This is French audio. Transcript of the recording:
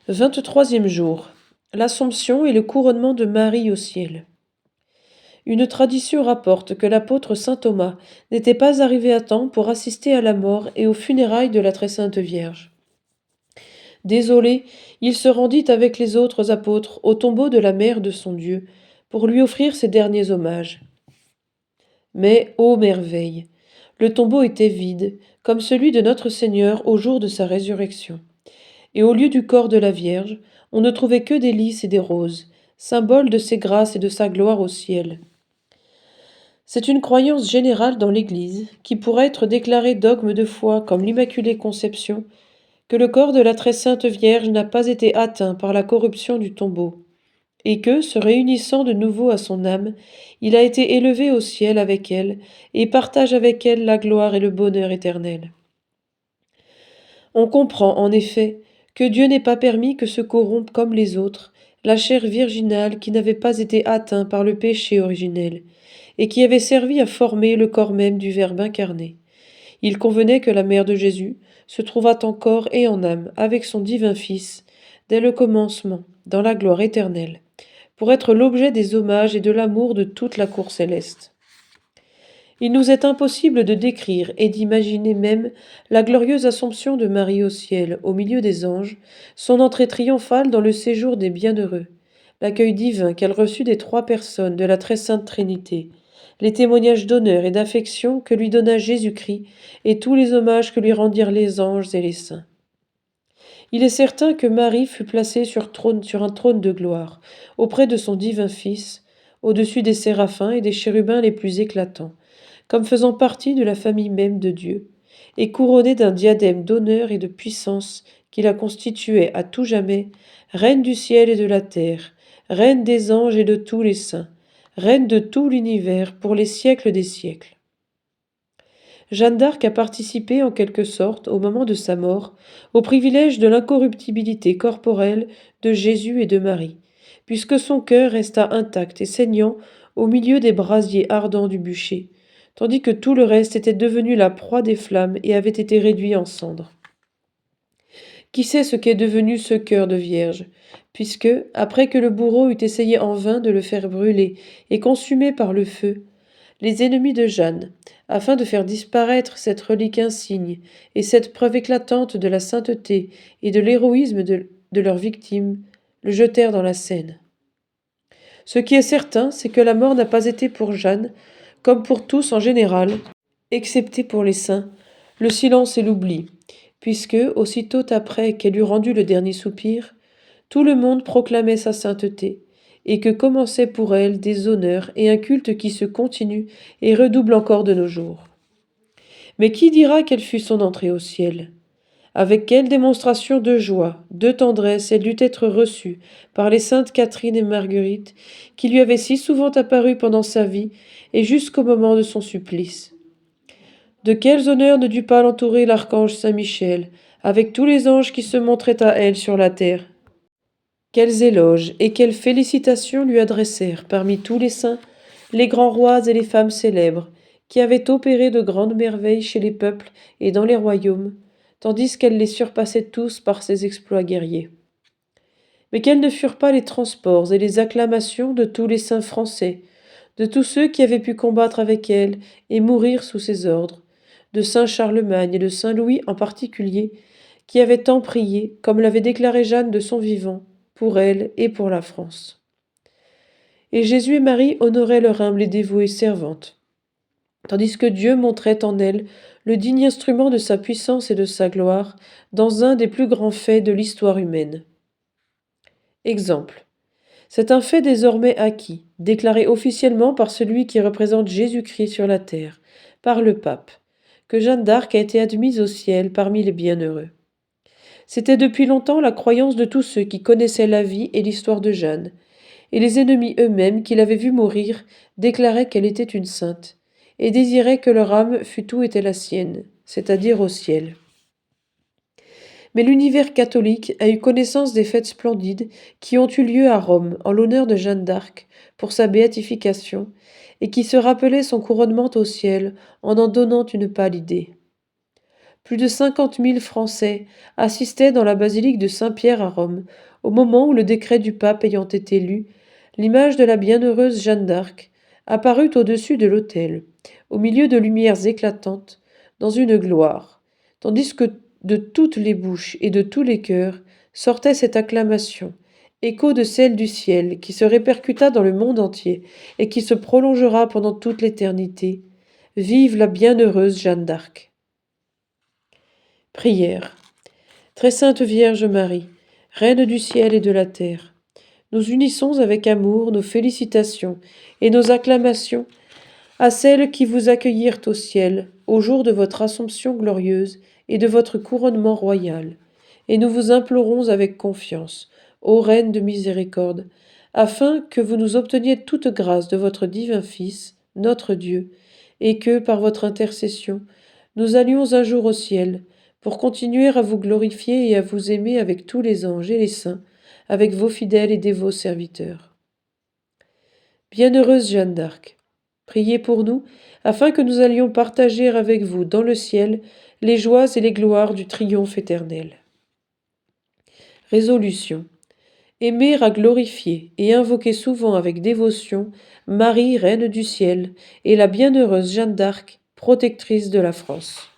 23e jour. L'Assomption et le couronnement de Marie au ciel. Une tradition rapporte que l'apôtre saint Thomas n'était pas arrivé à temps pour assister à la mort et aux funérailles de la très sainte Vierge. Désolé, il se rendit avec les autres apôtres au tombeau de la mère de son Dieu pour lui offrir ses derniers hommages. Mais, ô merveille, le tombeau était vide, comme celui de notre Seigneur au jour de sa résurrection. Et au lieu du corps de la Vierge, on ne trouvait que des lys et des roses, symboles de ses grâces et de sa gloire au ciel. C'est une croyance générale dans l'Église, qui pourrait être déclarée dogme de foi comme l'Immaculée Conception, que le corps de la très sainte Vierge n'a pas été atteint par la corruption du tombeau, et que, se réunissant de nouveau à son âme, il a été élevé au ciel avec elle, et partage avec elle la gloire et le bonheur éternel. On comprend, en effet, que Dieu n'ait pas permis que se corrompe comme les autres la chair virginale qui n'avait pas été atteinte par le péché originel, et qui avait servi à former le corps même du Verbe incarné. Il convenait que la mère de Jésus se trouvât en corps et en âme avec son divin Fils, dès le commencement, dans la gloire éternelle, pour être l'objet des hommages et de l'amour de toute la cour céleste. Il nous est impossible de décrire et d'imaginer même la glorieuse Assomption de Marie au ciel, au milieu des anges, son entrée triomphale dans le séjour des bienheureux, l'accueil divin qu'elle reçut des trois personnes de la très sainte Trinité, les témoignages d'honneur et d'affection que lui donna Jésus-Christ et tous les hommages que lui rendirent les anges et les saints. Il est certain que Marie fut placée sur un trône de gloire, auprès de son divin Fils, au-dessus des séraphins et des chérubins les plus éclatants, comme faisant partie de la famille même de Dieu, et couronnée d'un diadème d'honneur et de puissance qui la constituait à tout jamais reine du ciel et de la terre, reine des anges et de tous les saints, reine de tout l'univers pour les siècles des siècles. Jeanne d'Arc a participé en quelque sorte, au moment de sa mort, au privilège de l'incorruptibilité corporelle de Jésus et de Marie, puisque son cœur resta intact et saignant au milieu des brasiers ardents du bûcher, tandis que tout le reste était devenu la proie des flammes et avait été réduit en cendres. Qui sait ce qu'est devenu ce cœur de vierge, puisque, après que le bourreau eut essayé en vain de le faire brûler et consumer par le feu, les ennemis de Jeanne, afin de faire disparaître cette relique insigne et cette preuve éclatante de la sainteté et de l'héroïsme de leur victime, le jetèrent dans la Seine. Ce qui est certain, c'est que la mort n'a pas été pour Jeanne, comme pour tous en général, excepté pour les saints, le silence et l'oubli, puisque, aussitôt après qu'elle eut rendu le dernier soupir, tout le monde proclamait sa sainteté, et que commençaient pour elle des honneurs et un culte qui se continue et redouble encore de nos jours. Mais qui dira quelle fut son entrée au ciel? Avec quelle démonstration de joie, de tendresse elle dut être reçue par les saintes Catherine et Marguerite, qui lui avaient si souvent apparu pendant sa vie et jusqu'au moment de son supplice. De quels honneurs ne dut pas l'entourer l'archange Saint-Michel, avec tous les anges qui se montraient à elle sur la terre? Quels éloges et quelles félicitations lui adressèrent parmi tous les saints les grands rois et les femmes célèbres, qui avaient opéré de grandes merveilles chez les peuples et dans les royaumes, tandis qu'elle les surpassait tous par ses exploits guerriers. Mais quels ne furent pas les transports et les acclamations de tous les saints français, de tous ceux qui avaient pu combattre avec elle et mourir sous ses ordres, de saint Charlemagne et de saint Louis en particulier, qui avaient tant prié, comme l'avait déclaré Jeanne de son vivant, pour elle et pour la France. Et Jésus et Marie honoraient leur humble et dévouée servante, tandis que Dieu montrait en elle le digne instrument de sa puissance et de sa gloire dans un des plus grands faits de l'histoire humaine. Exemple. C'est un fait désormais acquis, déclaré officiellement par celui qui représente Jésus-Christ sur la terre, par le pape, que Jeanne d'Arc a été admise au ciel parmi les bienheureux. C'était depuis longtemps la croyance de tous ceux qui connaissaient la vie et l'histoire de Jeanne, et les ennemis eux-mêmes qui l'avaient vue mourir déclaraient qu'elle était une sainte, et désiraient que leur âme fût où était la sienne, c'est-à-dire au ciel. Mais l'univers catholique a eu connaissance des fêtes splendides qui ont eu lieu à Rome en l'honneur de Jeanne d'Arc pour sa béatification, et qui se rappelaient son couronnement au ciel en donnant une pâle idée. plus de 50 000 Français assistaient dans la basilique de Saint-Pierre à Rome, au moment où le décret du pape ayant été lu, l'image de la bienheureuse Jeanne d'Arc apparut au-dessus de l'autel, au milieu de lumières éclatantes, dans une gloire, tandis que de toutes les bouches et de tous les cœurs sortait cette acclamation, écho de celle du ciel, qui se répercuta dans le monde entier et qui se prolongera pendant toute l'éternité. Vive la bienheureuse Jeanne d'Arc. Prière. Très sainte Vierge Marie, Reine du ciel et de la terre, nous unissons avec amour nos félicitations et nos acclamations à celles qui vous accueillirent au ciel au jour de votre Assomption glorieuse et de votre couronnement royal. Et nous vous implorons avec confiance, ô Reine de miséricorde, afin que vous nous obteniez toute grâce de votre divin Fils, notre Dieu, et que, par votre intercession, nous allions un jour au ciel, pour continuer à vous glorifier et à vous aimer avec tous les anges et les saints, avec vos fidèles et dévots serviteurs. Bienheureuse Jeanne d'Arc, priez pour nous, afin que nous allions partager avec vous dans le ciel les joies et les gloires du triomphe éternel. Résolution. Aimer à glorifier et invoquer souvent avec dévotion Marie, Reine du ciel, et la bienheureuse Jeanne d'Arc, protectrice de la France.